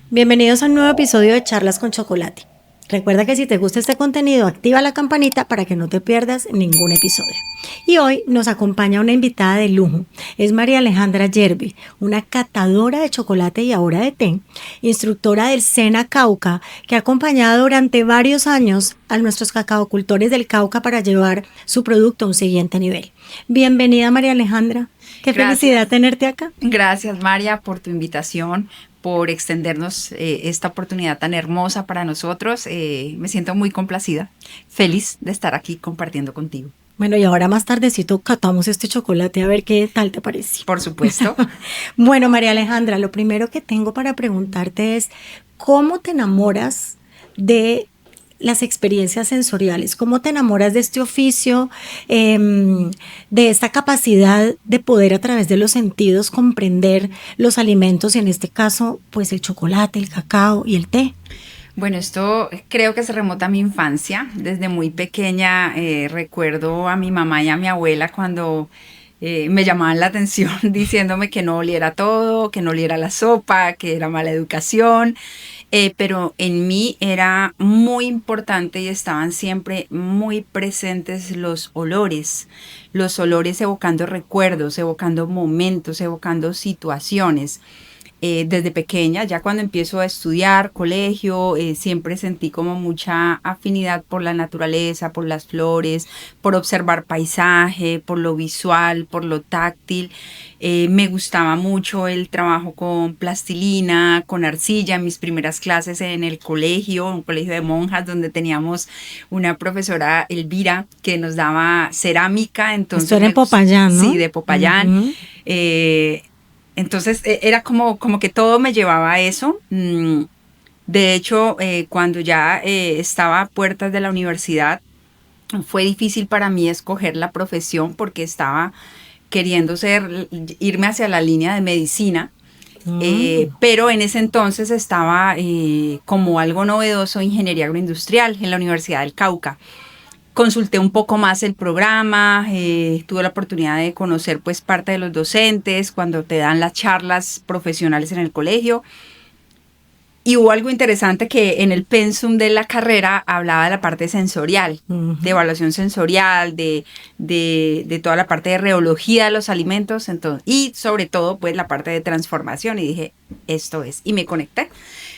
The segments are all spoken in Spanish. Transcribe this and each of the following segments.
Bienvenidos a un nuevo episodio de Charlas con Chocolate. Recuerda que si te gusta este contenido, activa la campanita para que no te pierdas ningún episodio. Y hoy nos acompaña una invitada de lujo. Es María Alejandra Yerbe, una catadora de chocolate y ahora de té, instructora del SENA Cauca, que ha acompañado durante varios años a nuestros cacaocultores del Cauca para llevar su producto a un siguiente nivel. Bienvenida, María Alejandra. Qué felicidad tenerte acá. Gracias, María, por tu invitación, por extendernos esta oportunidad tan hermosa para nosotros. Me siento muy complacida, feliz de estar aquí compartiendo contigo. Bueno, y ahora más tardecito catamos este chocolate a ver qué tal te parece. Por supuesto. Bueno, María Alejandra, lo primero que tengo para preguntarte es, ¿cómo te enamoras de las experiencias sensoriales? ¿Cómo te enamoras de este oficio, de esta capacidad de poder a través de los sentidos comprender los alimentos y en este caso, pues el chocolate, el cacao y el té? Bueno, esto creo que se remota a mi infancia. Desde muy pequeña recuerdo a mi mamá y a mi abuela cuando me llamaban la atención diciéndome que no oliera todo, que no oliera la sopa, que era mala educación. Pero en mí era muy importante y estaban siempre muy presentes los olores evocando recuerdos, evocando momentos, evocando situaciones. Desde pequeña, ya cuando empiezo a estudiar colegio, siempre sentí como mucha afinidad por la naturaleza, por las flores, por observar paisaje, por lo visual, por lo táctil. Me gustaba mucho el trabajo con plastilina, con arcilla. Mis primeras clases en el colegio, un colegio de monjas donde teníamos una profesora, Elvira, que nos daba cerámica. Entonces, esto era en Popayán, ¿no? Sí, de Popayán. Uh-huh. Entonces era como que todo me llevaba a eso. De hecho, cuando ya estaba a puertas de la universidad, fue difícil para mí escoger la profesión porque estaba queriendo irme hacia la línea de medicina. Pero en ese entonces estaba como algo novedoso ingeniería agroindustrial en la Universidad del Cauca. Consulté un poco más el programa, tuve la oportunidad de conocer pues parte de los docentes cuando te dan las charlas profesionales en el colegio. Y hubo algo interesante que en el pensum de la carrera hablaba de la parte sensorial, de evaluación sensorial, de toda la parte de reología de los alimentos, entonces, y sobre todo pues la parte de transformación. Y dije, esto es, y me conecté.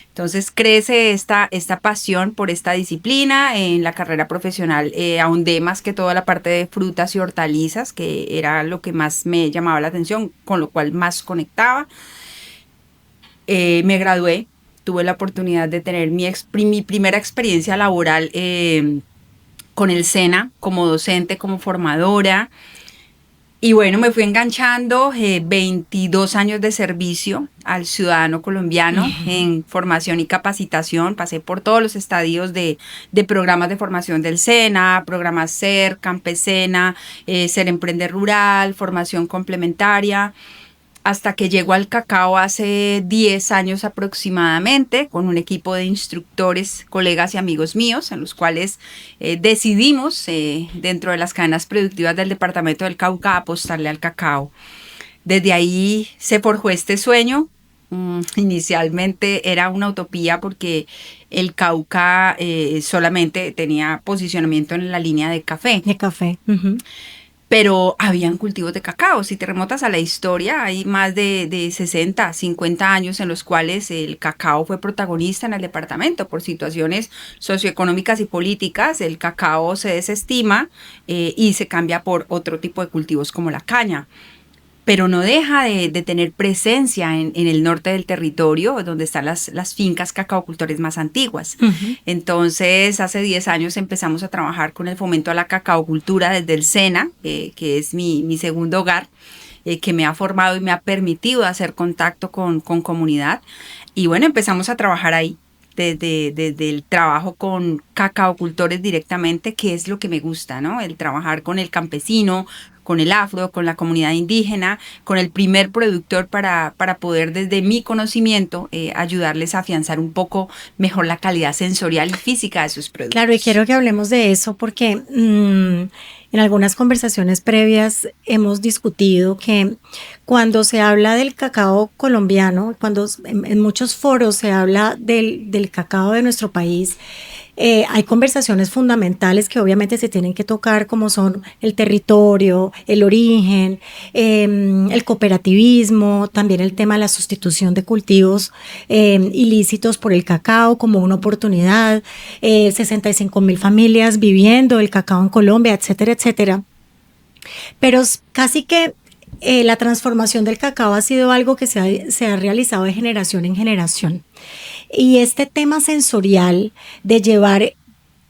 Entonces crece esta pasión por esta disciplina. En la carrera profesional ahondé más que toda la parte de frutas y hortalizas, que era lo que más me llamaba la atención, con lo cual más conectaba. Me gradué, tuve la oportunidad de tener mi primera experiencia laboral con el SENA, como docente, como formadora. Y bueno, me fui enganchando 22 años de servicio al ciudadano colombiano en formación y capacitación. Pasé por todos los estadios de programas de formación del SENA, programas SER, Campesena, SER Emprende Rural, formación complementaria, hasta que llegó al cacao hace 10 años aproximadamente, con un equipo de instructores, colegas y amigos míos, en los cuales decidimos, dentro de las cadenas productivas del departamento del Cauca, apostarle al cacao. Desde ahí se forjó este sueño. Inicialmente era una utopía porque el Cauca solamente tenía posicionamiento en la línea de café. De café. Pero habían cultivos de cacao. Si te remontas a la historia, hay más de 60, 50 años en los cuales el cacao fue protagonista en el departamento. Por situaciones socioeconómicas y políticas, el cacao se desestima y se cambia por otro tipo de cultivos como la caña. Pero no deja de tener presencia en el norte del territorio, donde están las fincas cacaocultores más antiguas. Entonces, hace 10 años empezamos a trabajar con el fomento a la cacaocultura desde el SENA, que es mi segundo hogar, que me ha formado y me ha permitido hacer contacto con comunidad. Y bueno, empezamos a trabajar ahí. Desde el trabajo con cacaocultores directamente, que es lo que me gusta, ¿no? El trabajar con el campesino, con el afro, con la comunidad indígena, con el primer productor para poder desde mi conocimiento ayudarles a afianzar un poco mejor la calidad sensorial y física de sus productos. Claro, y quiero que hablemos de eso porque en algunas conversaciones previas hemos discutido que cuando se habla del cacao colombiano, cuando en muchos foros se habla del cacao de nuestro país, hay conversaciones fundamentales que obviamente se tienen que tocar, como son el territorio, el origen, el cooperativismo, también el tema de la sustitución de cultivos ilícitos por el cacao como una oportunidad, 65,000 familias viviendo el cacao en Colombia, etcétera, etcétera. Pero casi que la transformación del cacao ha sido algo que se ha realizado de generación en generación. Y este tema sensorial de llevar,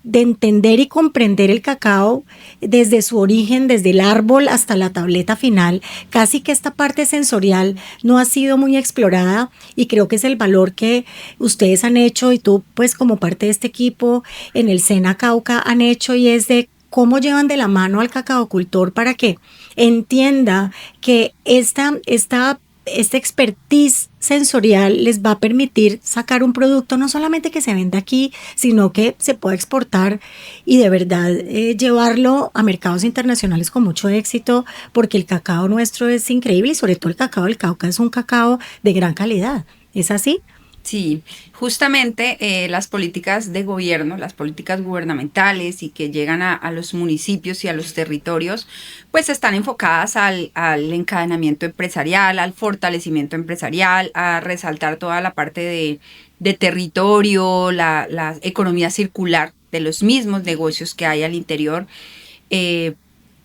de entender y comprender el cacao desde su origen, desde el árbol hasta la tableta final, casi que esta parte sensorial no ha sido muy explorada y creo que es el valor que ustedes han hecho y tú pues como parte de este equipo en el SENA Cauca han hecho, y es de cómo llevan de la mano al cacaocultor para que entienda que esta expertise sensorial les va a permitir sacar un producto no solamente que se venda aquí, sino que se pueda exportar y de verdad llevarlo a mercados internacionales con mucho éxito, porque el cacao nuestro es increíble y sobre todo el cacao del Cauca es un cacao de gran calidad. ¿Es así? Sí, justamente las políticas de gobierno, las políticas gubernamentales y que llegan a los municipios y a los territorios, pues están enfocadas al encadenamiento empresarial, al fortalecimiento empresarial, a resaltar toda la parte de territorio, la economía circular de los mismos negocios que hay al interior.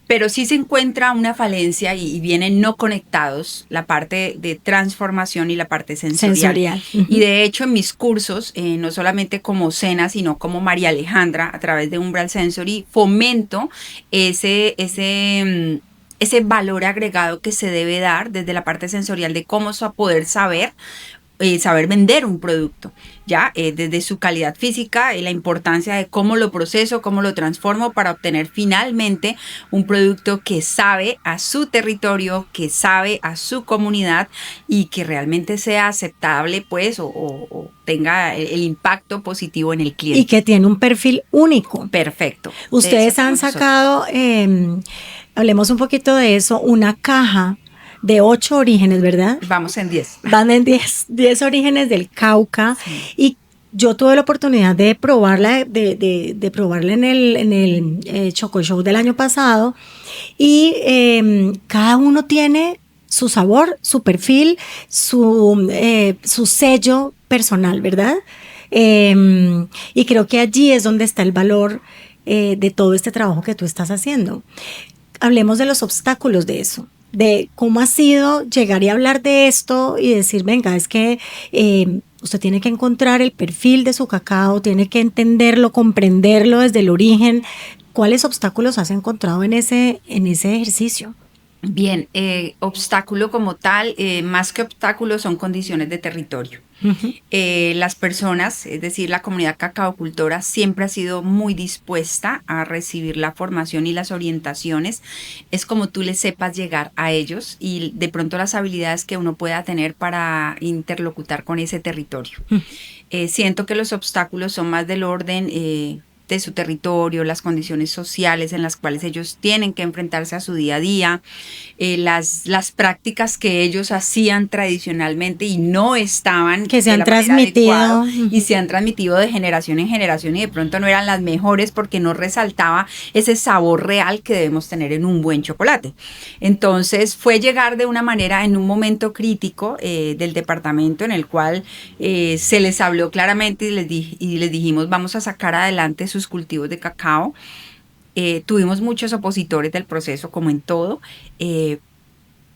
Pero sí se encuentra una falencia y vienen no conectados la parte de transformación y la parte sensorial. Y de hecho en mis cursos, no solamente como SENA, sino como María Alejandra, a través de Umbral Sensory, fomento ese valor agregado que se debe dar desde la parte sensorial de cómo poder saber vender un producto, ya desde su calidad física, la importancia de cómo lo proceso, cómo lo transformo para obtener finalmente un producto que sabe a su territorio, que sabe a su comunidad y que realmente sea aceptable, pues, o tenga el impacto positivo en el cliente. Y que tiene un perfil único. Perfecto. Ustedes han sacado, hablemos un poquito de eso, una caja de 8 orígenes, ¿verdad? Vamos en 10. Van en 10 orígenes del Cauca. Sí. Y yo tuve la oportunidad de probarla, de probarla en el Choco Show del año pasado. Y cada uno tiene su sabor, su perfil, su sello personal, ¿verdad? Y creo que allí es donde está el valor de todo este trabajo que tú estás haciendo. Hablemos de los obstáculos de eso, de cómo ha sido llegar y hablar de esto y decir, venga, es que usted tiene que encontrar el perfil de su cacao, tiene que entenderlo, comprenderlo desde el origen. ¿Cuáles obstáculos has encontrado en ese ejercicio? Bien, obstáculo como tal, más que obstáculos son condiciones de territorio. Uh-huh. Las personas, es decir, la comunidad cacaocultora siempre ha sido muy dispuesta a recibir la formación y las orientaciones. Es como tú les sepas llegar a ellos y de pronto las habilidades que uno pueda tener para interlocutar con ese territorio. Uh-huh. Siento que los obstáculos son más del orden de su territorio, las condiciones sociales en las cuales ellos tienen que enfrentarse a su día a día, las prácticas que ellos hacían tradicionalmente y no estaban que se han transmitido y se han transmitido de generación en generación y de pronto no eran las mejores porque no resaltaba ese sabor real que debemos tener en un buen chocolate. Entonces fue llegar de una manera en un momento crítico del departamento en el cual se les habló claramente y les dijimos vamos a sacar adelante sus cultivos de cacao. Tuvimos muchos opositores del proceso, como en todo,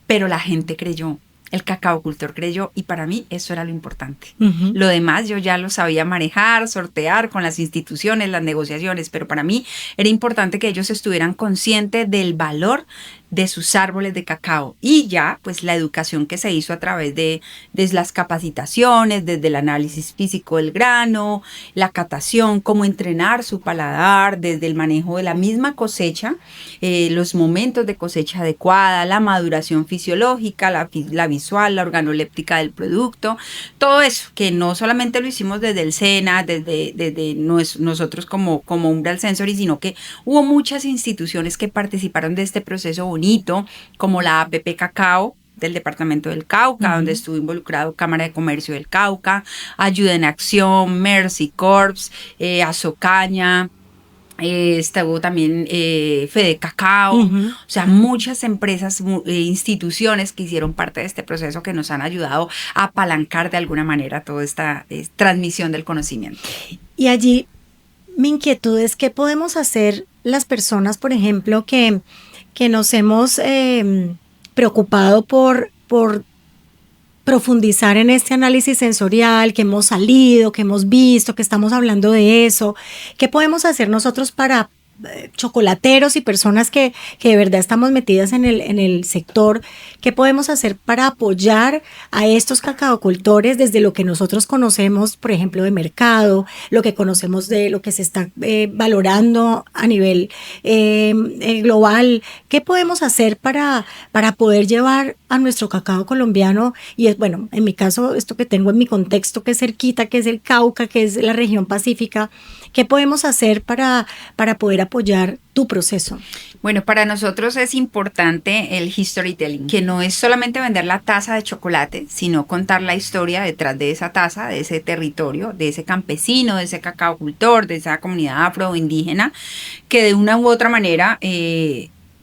pero la gente creyó, el cacaocultor creyó y para mí eso era lo importante. Uh-huh. Lo demás yo ya lo sabía manejar, sortear con las instituciones, las negociaciones, pero para mí era importante que ellos estuvieran conscientes del valor de sus árboles de cacao, y ya pues la educación que se hizo a través de desde las capacitaciones, desde el análisis físico del grano, la catación, cómo entrenar su paladar, desde el manejo de la misma cosecha, los momentos de cosecha adecuada, la maduración fisiológica, la visual, la organoléptica del producto, todo eso que no solamente lo hicimos desde el SENA, desde nosotros como Umbral Sensory, sino que hubo muchas instituciones que participaron de este proceso bonito, como la APP Cacao del Departamento del Cauca, donde estuvo involucrado Cámara de Comercio del Cauca, Ayuda en Acción, Mercy Corps, Azocaña, estuvo también Fede Cacao, o sea, muchas empresas, instituciones que hicieron parte de este proceso que nos han ayudado a apalancar de alguna manera toda esta transmisión del conocimiento. Y allí mi inquietud es qué podemos hacer las personas, por ejemplo, que nos hemos preocupado por profundizar en este análisis sensorial, que hemos salido, que hemos visto, que estamos hablando de eso. ¿Qué podemos hacer nosotros para chocolateros y personas que de verdad estamos metidas en el sector? ¿Qué podemos hacer para apoyar a estos cacaocultores desde lo que nosotros conocemos, por ejemplo, de mercado, lo que conocemos de lo que se está valorando a nivel global? ¿Qué podemos hacer para poder llevar a nuestro cacao colombiano? Y es, bueno, en mi caso, esto que tengo en mi contexto, que es cerquita, que es el Cauca, que es la región pacífica, ¿qué podemos hacer para poder apoyar tu proceso? Bueno, para nosotros es importante el storytelling, que no es solamente vender la taza de chocolate, sino contar la historia detrás de esa taza, de ese territorio, de ese campesino, de ese cacaocultor, de esa comunidad afro o indígena, que de una u otra manera,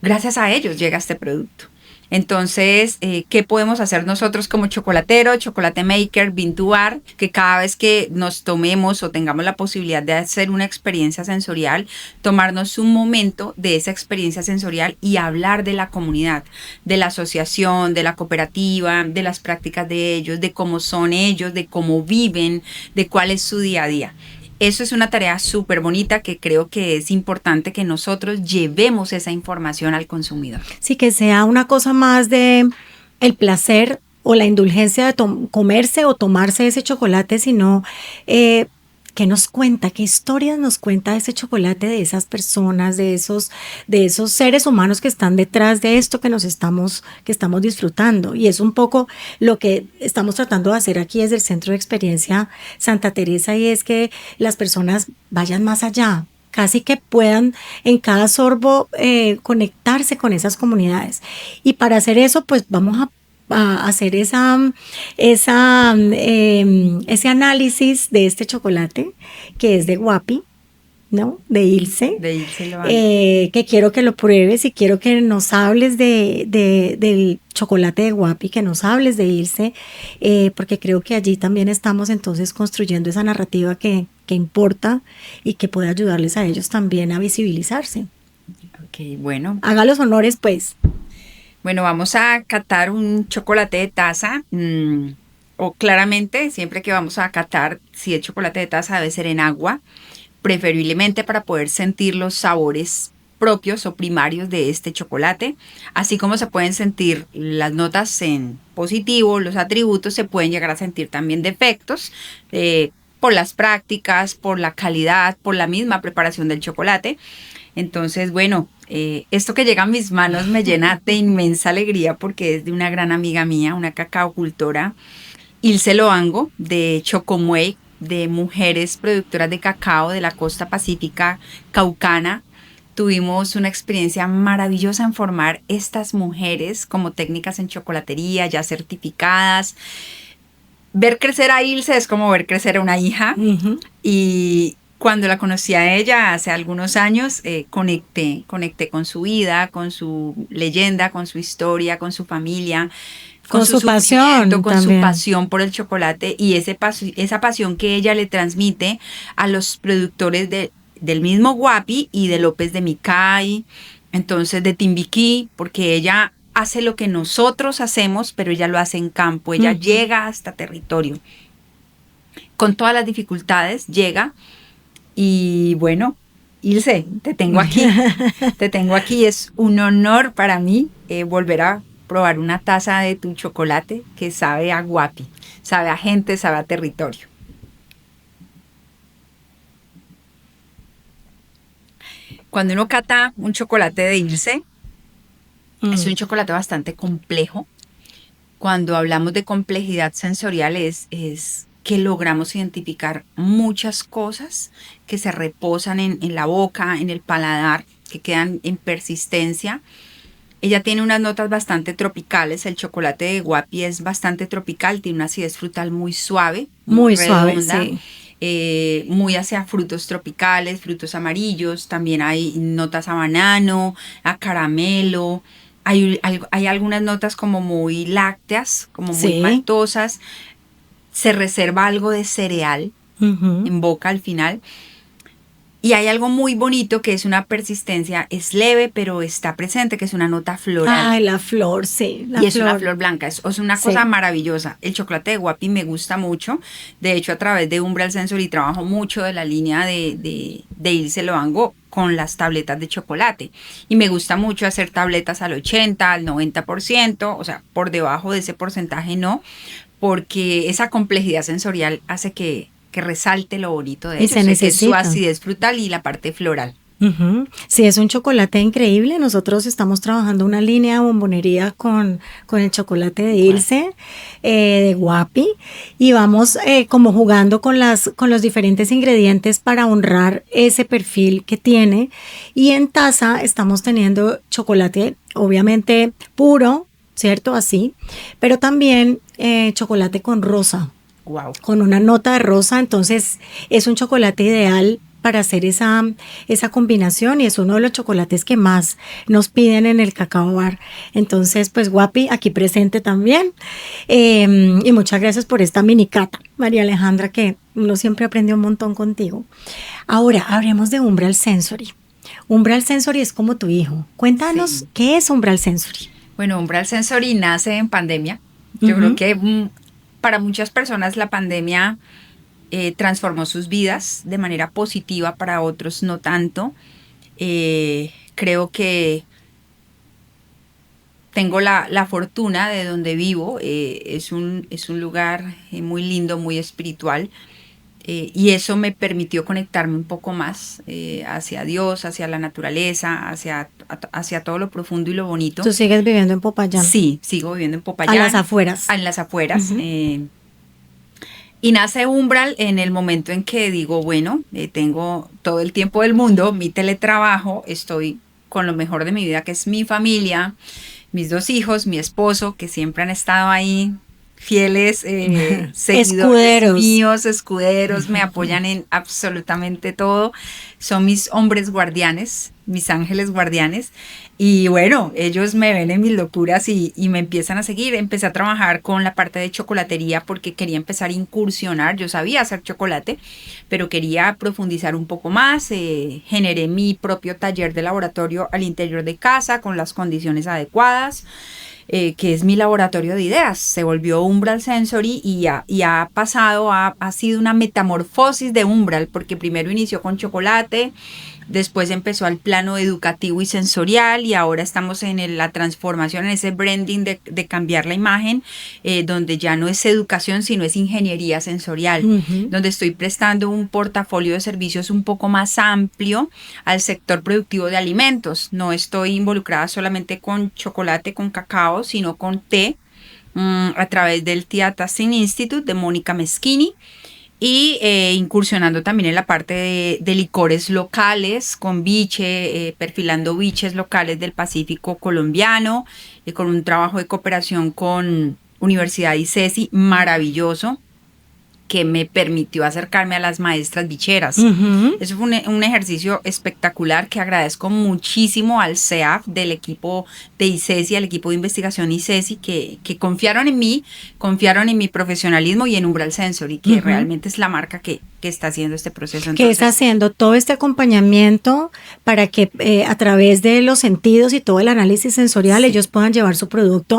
gracias a ellos llega este producto. Entonces, ¿qué podemos hacer nosotros como chocolatero, chocolate maker, bean to bar? Que cada vez que nos tomemos o tengamos la posibilidad de hacer una experiencia sensorial, tomarnos un momento de esa experiencia sensorial y hablar de la comunidad, de la asociación, de la cooperativa, de las prácticas de ellos, de cómo son ellos, de cómo viven, de cuál es su día a día. Eso es una tarea súper bonita que creo que es importante que nosotros llevemos esa información al consumidor. Sí, que sea una cosa más de el placer o la indulgencia de comerse o tomarse ese chocolate, sino ¿qué nos cuenta? ¿Qué historias nos cuenta ese chocolate de esas personas, de esos seres humanos que están detrás de esto que estamos disfrutando? Y es un poco lo que estamos tratando de hacer aquí desde el Centro de Experiencia Santa Teresa, y es que las personas vayan más allá, casi que puedan en cada sorbo conectarse con esas comunidades. Y para hacer eso, pues vamos a hacer ese análisis de este chocolate que es de Guapi, ¿no? De Ilse. De Ilse Loango. Que quiero que lo pruebes y quiero que nos hables del chocolate de Guapi, que nos hables de Ilse, porque creo que allí también estamos entonces construyendo esa narrativa que importa y que puede ayudarles a ellos también a visibilizarse. Ok, bueno. Haga los honores, pues. Bueno, vamos a catar un chocolate de taza, o claramente siempre que vamos a catar, si es chocolate de taza debe ser en agua, preferiblemente para poder sentir los sabores propios o primarios de este chocolate, así como se pueden sentir las notas en positivo, los atributos, se pueden llegar a sentir también defectos, por las prácticas, por la calidad, por la misma preparación del chocolate. Entonces, bueno, esto que llega a mis manos me llena de inmensa alegría porque es de una gran amiga mía, una cacaocultora, Ilse Loango, de Chocomuey, de mujeres productoras de cacao de la costa pacífica caucana. Tuvimos una experiencia maravillosa en formar estas mujeres como técnicas en chocolatería, ya certificadas. Ver crecer a Ilse es como ver crecer a una hija. Uh-huh. Y cuando la conocí a ella hace algunos años, conecté con su vida, con su leyenda, con su historia, con su familia, con su pasión, con también. Su pasión por el chocolate y esa pasión que ella le transmite a los productores del mismo Guapi y de López de Micay, entonces de Timbiquí, porque ella hace lo que nosotros hacemos, pero ella lo hace en campo, ella uh-huh. llega hasta territorio. Con todas las dificultades llega. Y bueno, Ilse, te tengo aquí. Te tengo aquí. Es un honor para mí volver a probar una taza de tu chocolate que sabe a Guapi, sabe a gente, sabe a territorio. Cuando uno cata un chocolate de Ilse, es un chocolate bastante complejo. Cuando hablamos de complejidad sensorial es que logramos identificar muchas cosas que se reposan en la boca, en el paladar, que quedan en persistencia. Ella tiene unas notas bastante tropicales. El chocolate de Guapi es bastante tropical, tiene una acidez frutal muy suave, muy redonda, suave, sí. Muy hacia frutos tropicales, frutos amarillos. También hay notas a banano, a caramelo. Hay algunas notas como muy lácteas, como muy maltosas. Se reserva algo de cereal en boca al final. Y hay algo muy bonito que es una persistencia, es leve, pero está presente, que es una nota floral. Ay, la flor, sí. Es una flor blanca, es una cosa maravillosa. El chocolate de Guapi me gusta mucho. De hecho, a través de Umbral Sensory trabajo mucho de la línea de Ilse Loango con las tabletas de chocolate. Y me gusta mucho hacer tabletas al 80, al 90%, o sea, por debajo de ese porcentaje no, porque esa complejidad sensorial hace que resalte lo bonito de ellos, que es su acidez frutal y la parte floral. Sí, es un chocolate increíble. Nosotros estamos trabajando una línea de bombonería con el chocolate de Ilse, de Guapi, y vamos como jugando con los diferentes ingredientes para honrar ese perfil que tiene. Y en taza estamos teniendo chocolate, obviamente puro, ¿cierto? Así, pero también chocolate con rosa. Wow. Con una nota de rosa, entonces es un chocolate ideal para hacer esa combinación y es uno de los chocolates que más nos piden en el Cacao Bar. Entonces, pues Guapi, aquí presente también. Y muchas gracias por esta mini cata, María Alejandra, que uno siempre aprende un montón contigo. Ahora, hablemos de Umbral Sensory. Umbral Sensory es como tu hijo. Cuéntanos, ¿qué es Umbral Sensory? Bueno, Umbral Sensory nace en pandemia. Yo creo que para muchas personas la pandemia transformó sus vidas de manera positiva, para otros no tanto. Creo que tengo la fortuna de donde vivo. Es un lugar muy lindo, muy espiritual. Y eso me permitió conectarme un poco más hacia Dios, hacia la naturaleza, hacia todo lo profundo y lo bonito. ¿Tú sigues viviendo en Popayán? Sí, sigo viviendo en Popayán. A las afueras. En las afueras. Y nace Umbral en el momento en que digo, bueno, tengo todo el tiempo del mundo, mi teletrabajo, estoy con lo mejor de mi vida, que es mi familia, mis 2 hijos, mi esposo, que siempre han estado ahí, fieles seguidores míos, escuderos, me apoyan en absolutamente todo. Son mis hombres guardianes, mis ángeles guardianes. Y bueno, ellos me ven en mis locuras y me empiezan a seguir. Empecé a trabajar con la parte de chocolatería porque quería empezar a incursionar. Yo sabía hacer chocolate, pero quería profundizar un poco más. Generé mi propio taller de laboratorio al interior de casa con las condiciones adecuadas. Que es mi laboratorio de ideas. Se volvió Umbral Sensory y ha pasado, ha sido una metamorfosis de Umbral, porque primero inició con chocolate, después empezó al plano educativo y sensorial, y ahora estamos en la transformación, en ese branding de cambiar la imagen, donde ya no es educación, sino es ingeniería sensorial, donde estoy prestando un portafolio de servicios un poco más amplio al sector productivo de alimentos. No estoy involucrada solamente con chocolate, con cacao, sino con té, a través del Tea Tasting Institute de Mónica Meschini. Y incursionando también en la parte de licores locales, con biche, perfilando biches locales del Pacífico colombiano, con un trabajo de cooperación con Universidad ICESI maravilloso, que me permitió acercarme a las maestras bicheras. Eso fue un ejercicio espectacular que agradezco muchísimo al CEAF del equipo de ICESI, al equipo de investigación ICESI, que confiaron en mí, confiaron en mi profesionalismo y en Umbral Sensory, que realmente es la marca que que está haciendo este proceso. Que está haciendo todo este acompañamiento para que a través de los sentidos y todo el análisis sensorial ellos puedan llevar su producto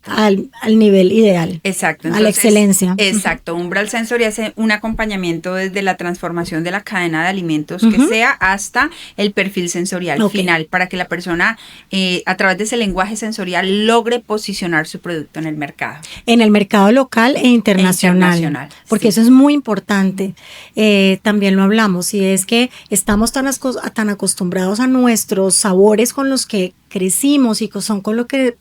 al nivel ideal. Exacto. Entonces, a la excelencia. Exacto. Umbral Sensory hace un acompañamiento desde la transformación de la cadena de alimentos que sea hasta el perfil sensorial final, para que la persona a través de ese lenguaje sensorial logre posicionar su producto en el mercado. En el mercado local e internacional. Porque eso es muy importante. También lo hablamos, y es que estamos tan acostumbrados a nuestros sabores con los que crecimos y son con lo que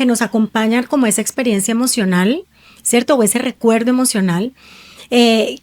nos acompañan como esa experiencia emocional, ¿cierto? O ese recuerdo emocional, que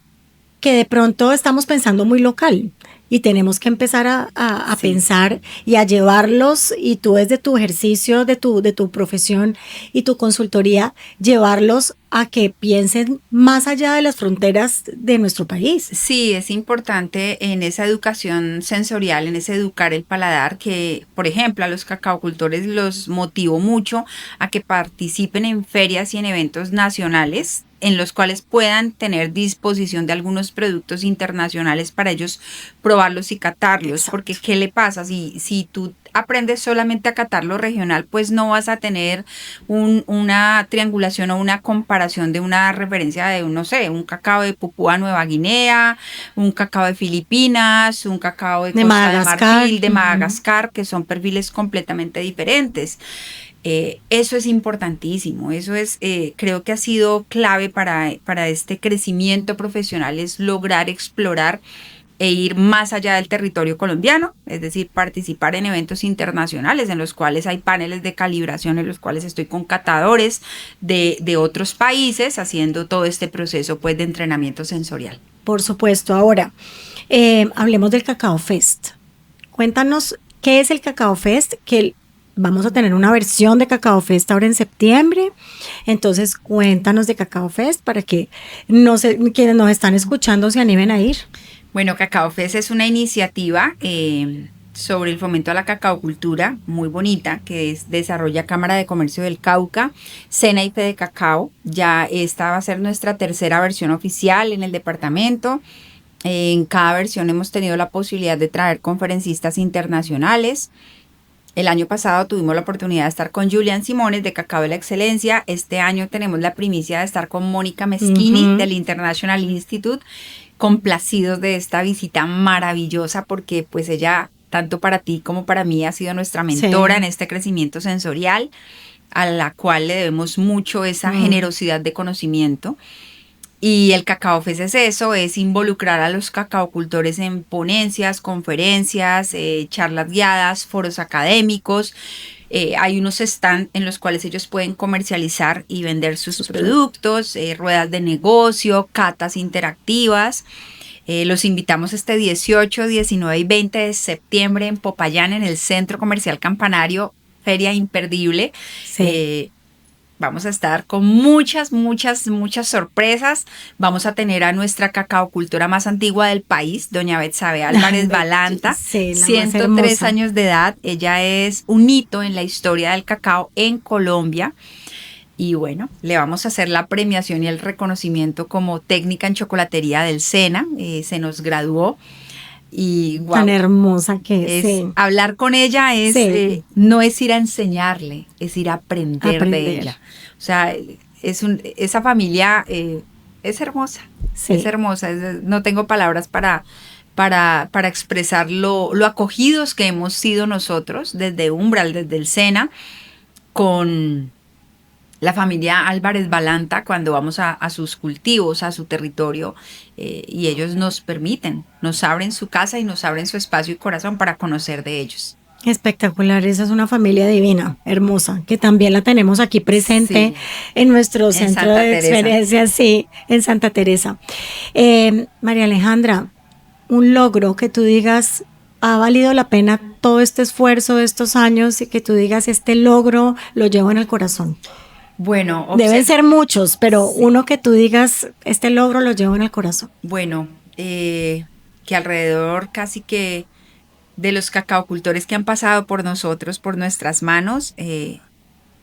de pronto estamos pensando muy local. Y tenemos que empezar a pensar y a llevarlos, y tú desde tu ejercicio, de tu profesión y tu consultoría, llevarlos a que piensen más allá de las fronteras de nuestro país. Sí, es importante en esa educación sensorial, en ese educar el paladar, que, por ejemplo, a los cacaocultores los motivo mucho a que participen en ferias y en eventos nacionales, en los cuales puedan tener disposición de algunos productos internacionales para ellos probarlos y catarlos. Exacto. Porque ¿qué le pasa? Si tú aprendes solamente a catar lo regional, pues no vas a tener una triangulación o una comparación de una referencia de, no sé, un cacao de Papúa Nueva Guinea, un cacao de Filipinas, un cacao de Costa de Marfil, de Madagascar, que son perfiles completamente diferentes. Eso es importantísimo, eso es, creo que ha sido clave para este crecimiento profesional, es lograr explorar e ir más allá del territorio colombiano, es decir, participar en eventos internacionales en los cuales hay paneles de calibración, en los cuales estoy con catadores de otros países haciendo todo este proceso pues de entrenamiento sensorial. Por supuesto. Ahora, hablemos del Cacao Fest. Cuéntanos qué es el Cacao Fest, que vamos a tener una versión de Cacao Fest ahora en septiembre. Entonces, cuéntanos de Cacao Fest para que quienes nos están escuchando se animen a ir. Bueno, Cacao Fest es una iniciativa sobre el fomento a la cacaocultura muy bonita que desarrolla Cámara de Comercio del Cauca, Sena y Fede Cacao. Ya esta va a ser nuestra tercera versión oficial en el departamento. En cada versión hemos tenido la posibilidad de traer conferencistas internacionales. El año pasado tuvimos la oportunidad de estar con Julian Simones de Cacao de la Excelencia. Este año tenemos la primicia de estar con Mónica Meschini del International Institute. Complacidos de esta visita maravillosa, porque pues ella, tanto para ti como para mí, ha sido nuestra mentora en este crecimiento sensorial, a la cual le debemos mucho esa generosidad de conocimiento. Y el Cacao Fest es eso, es involucrar a los cacaocultores en ponencias, conferencias, charlas guiadas, foros académicos. Hay unos stands en los cuales ellos pueden comercializar y vender sus productos, ruedas de negocio, catas interactivas. Los invitamos este 18, 19 y 20 de septiembre en Popayán, en el Centro Comercial Campanario, feria imperdible. Sí. Vamos a estar con muchas sorpresas. Vamos a tener a nuestra cacaocultora más antigua del país, doña Betsabe Álvarez Balanta, 103 años de edad. Ella es un hito en la historia del cacao en Colombia. Y bueno, le vamos a hacer la premiación y el reconocimiento como técnica en chocolatería del SENA. Se nos graduó. Y wow, tan hermosa que es. Hablar con ella no es ir a enseñarle, es ir a aprender de ella. O sea, esa familia es hermosa, es hermosa. No tengo palabras para expresar lo acogidos que hemos sido nosotros desde Umbral, desde el SENA, con la familia Álvarez Balanta cuando vamos a sus cultivos, a su territorio, y ellos nos permiten, nos abren su casa y nos abren su espacio y corazón para conocer de ellos. Espectacular, esa es una familia divina, hermosa, que también la tenemos aquí presente en nuestro centro de experiencia, en Santa Teresa. María Alejandra, un logro que tú digas, ¿ha valido la pena todo este esfuerzo de estos años y que tú digas, este logro lo llevo en el corazón? Bueno, deben ser muchos, pero uno que tú digas, este logro lo llevo en el corazón. Bueno, que alrededor casi que de los cacaocultores que han pasado por nosotros, por nuestras manos,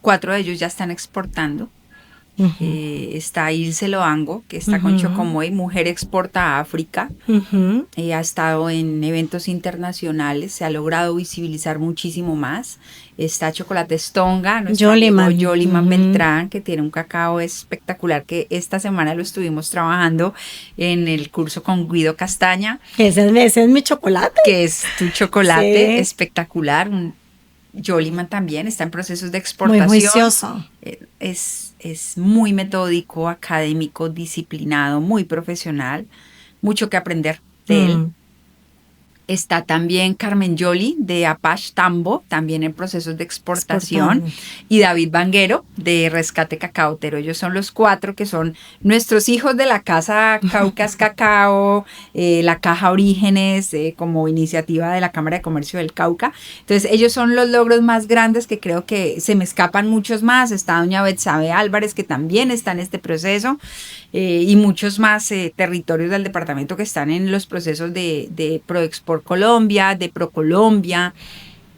4 de ellos ya están exportando. Está Ilse Loango, que está con Chocomoy, Mujer Exporta a África. Ha estado en eventos internacionales, se ha logrado visibilizar muchísimo más. Está Chocolate Stonga, nuestro amigo Yoliman Beltrán, que tiene un cacao espectacular, que esta semana lo estuvimos trabajando en el curso con Guido Castaña. Ese es mi chocolate. Que es tu chocolate espectacular. Yoliman también está en procesos de exportación. Muy juicioso. Es muy metódico, académico, disciplinado, muy profesional. Mucho que aprender de él. Está también Carmen Yoli de Apache Tambo, también en procesos de exportación. Y David Vanguero de Rescate Cacaotero. Ellos son los 4 que son nuestros hijos de la casa Caucas Cacao, la Caja Orígenes, como iniciativa de la Cámara de Comercio del Cauca. Entonces ellos son los logros más grandes, que creo que se me escapan muchos más. Está doña Betsabe Álvarez, que también está en este proceso. Y muchos más territorios del departamento que están en los procesos de Proexport Colombia, de Procolombia,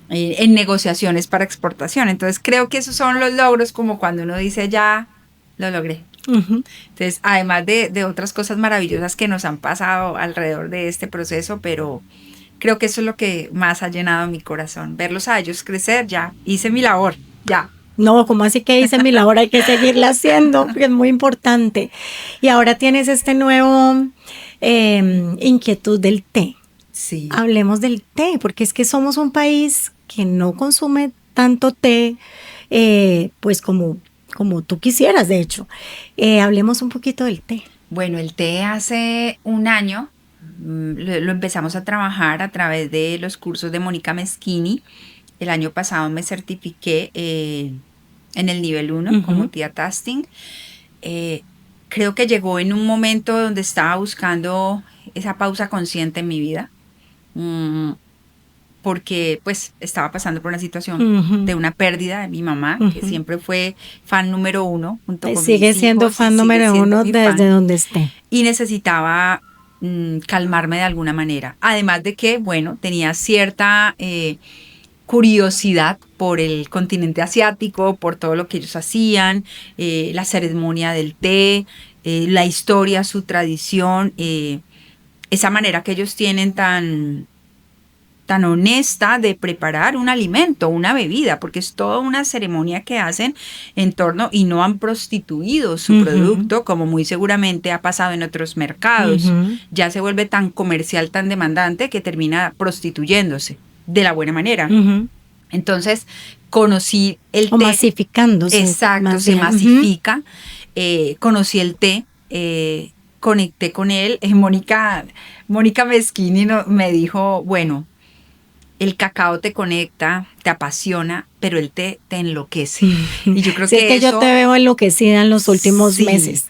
en negociaciones para exportación. Entonces creo que esos son los logros, como cuando uno dice ya lo logré. Entonces, además de otras cosas maravillosas que nos han pasado alrededor de este proceso, pero creo que eso es lo que más ha llenado mi corazón, verlos a ellos crecer. Ya hice mi labor, ya. No, ¿cómo así que hice mi labor? Hay que seguirla haciendo, porque es muy importante. Y ahora tienes este nuevo inquietud del té. Sí. Hablemos del té, porque es que somos un país que no consume tanto té, pues como tú quisieras, de hecho. Hablemos un poquito del té. Bueno, el té hace un año lo empezamos a trabajar a través de los cursos de Mónica Meschini. El año pasado me certifiqué en el nivel 1 como Tea Tasting. Creo que llegó en un momento donde estaba buscando esa pausa consciente en mi vida, porque pues estaba pasando por una situación de una pérdida de mi mamá, que siempre fue fan número 1 junto con sigue mis siendo hijos, fan número 1 desde donde esté. Y necesitaba calmarme de alguna manera. Además de que, bueno, tenía cierta curiosidad por el continente asiático, por todo lo que ellos hacían, la ceremonia del té, la historia, su tradición, esa manera que ellos tienen tan honesta de preparar un alimento, una bebida, porque es toda una ceremonia que hacen en torno, y no han prostituido su producto, como muy seguramente ha pasado en otros mercados. Ya se vuelve tan comercial, tan demandante, que termina prostituyéndose de la buena manera. Entonces conocí el té. O masificándose. Exacto, se masifica. Conocí el té, conecté con él. Mónica Meschini me dijo, bueno, el cacao te conecta, te apasiona, pero el té te enloquece. Y yo creo que yo te veo enloquecida en los últimos meses.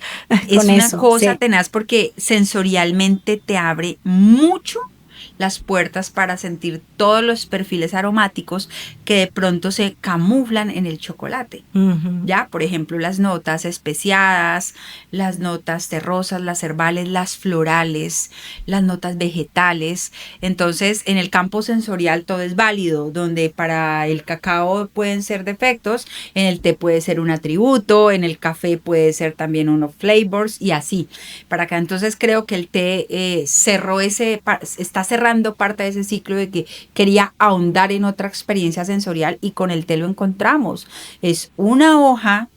Es una cosa tenaz, porque sensorialmente te abre mucho las puertas para sentir todos los perfiles aromáticos que de pronto se camuflan en el chocolate. Ya, por ejemplo, las notas especiadas, las notas terrosas, las herbales, las florales, las notas vegetales. Entonces, en el campo sensorial todo es válido, donde para el cacao pueden ser defectos, en el té puede ser un atributo, en el café puede ser también uno flavors, y así. Para acá, entonces creo que el té está cerrando parte de ese ciclo de que quería ahondar en otra experiencia sensorial, y con el té lo encontramos. Es una hoja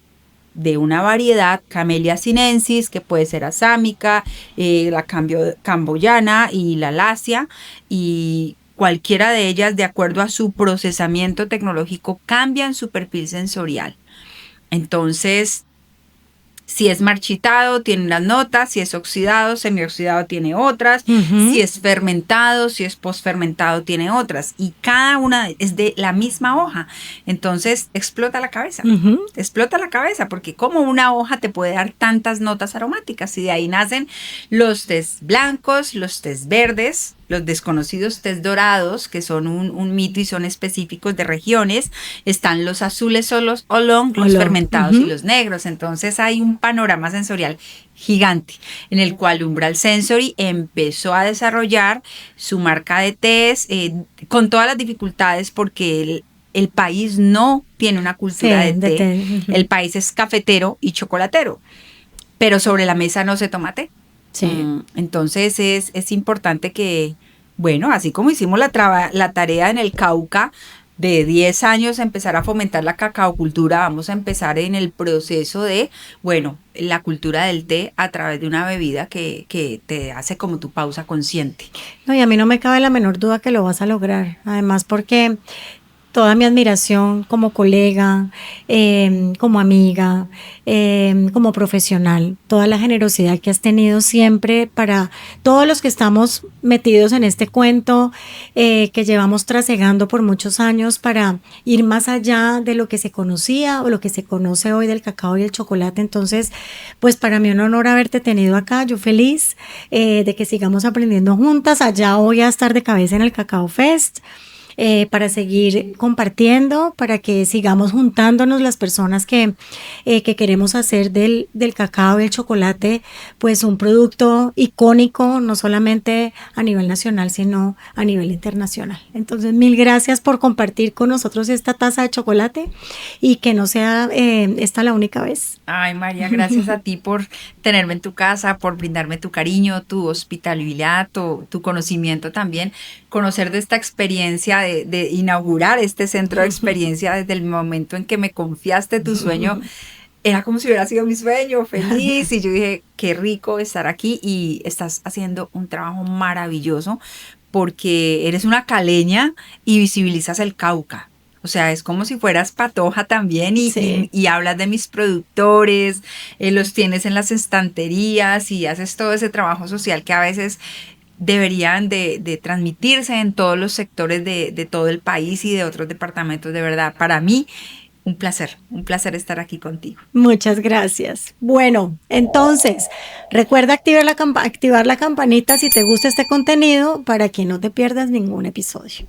de una variedad, Camellia sinensis, que puede ser asámica, la camboyana y la lacia, y cualquiera de ellas, de acuerdo a su procesamiento tecnológico, cambian su perfil sensorial. Entonces, si es marchitado, tiene unas notas; si es oxidado, semioxidado, tiene otras; si es fermentado, si es posfermentado, tiene otras. Y cada una es de la misma hoja. Entonces, explota la cabeza. Explota la cabeza, porque como una hoja te puede dar tantas notas aromáticas. Y de ahí nacen los tés blancos, los tés verdes, los desconocidos tés dorados, que son un mito y son específicos de regiones. Están los azules o los oolong, los fermentados y los negros. Entonces hay un panorama sensorial gigante, en el cual Umbral Sensory empezó a desarrollar su marca de tés, con todas las dificultades, porque el país no tiene una cultura Sí, de de té. té. El país es cafetero y chocolatero, pero sobre la mesa no se toma té. Sí. Entonces es importante que, bueno, así como hicimos la tarea en el Cauca de 10 años empezar a fomentar la cacaocultura, vamos a empezar en el proceso de, bueno, la cultura del té a través de una bebida que te hace como tu pausa consciente. No, y a mí no me cabe la menor duda que lo vas a lograr. Además, porque toda mi admiración como colega, como amiga, como profesional, toda la generosidad que has tenido siempre para todos los que estamos metidos en este cuento, que llevamos trasegando por muchos años para ir más allá de lo que se conocía o lo que se conoce hoy del cacao y el chocolate. Entonces, pues para mí un honor haberte tenido acá, yo feliz de que sigamos aprendiendo juntas. Allá voy a estar de cabeza en el Cacao Fest. Para seguir compartiendo, para que sigamos juntándonos las personas que queremos hacer del cacao y el chocolate, pues un producto icónico, no solamente a nivel nacional, sino a nivel internacional. Entonces, mil gracias por compartir con nosotros esta taza de chocolate y que no sea esta la única vez. Ay, María, gracias a ti por tenerme en tu casa, por brindarme tu cariño, tu hospitalidad, tu conocimiento también, conocer de esta experiencia de inaugurar este centro de experiencia desde el momento en que me confiaste tu sueño. Era como si hubiera sido mi sueño, feliz, y yo dije, qué rico estar aquí, y estás haciendo un trabajo maravilloso porque eres una caleña y visibilizas el Cauca. O sea, es como si fueras patoja también Sí. y hablas de mis productores, los tienes en las estanterías y haces todo ese trabajo social que a veces deberían de transmitirse en todos los sectores de todo el país y de otros departamentos. De verdad, para mí, un placer estar aquí contigo. Muchas gracias. Bueno, entonces, recuerda activar la campanita si te gusta este contenido para que no te pierdas ningún episodio.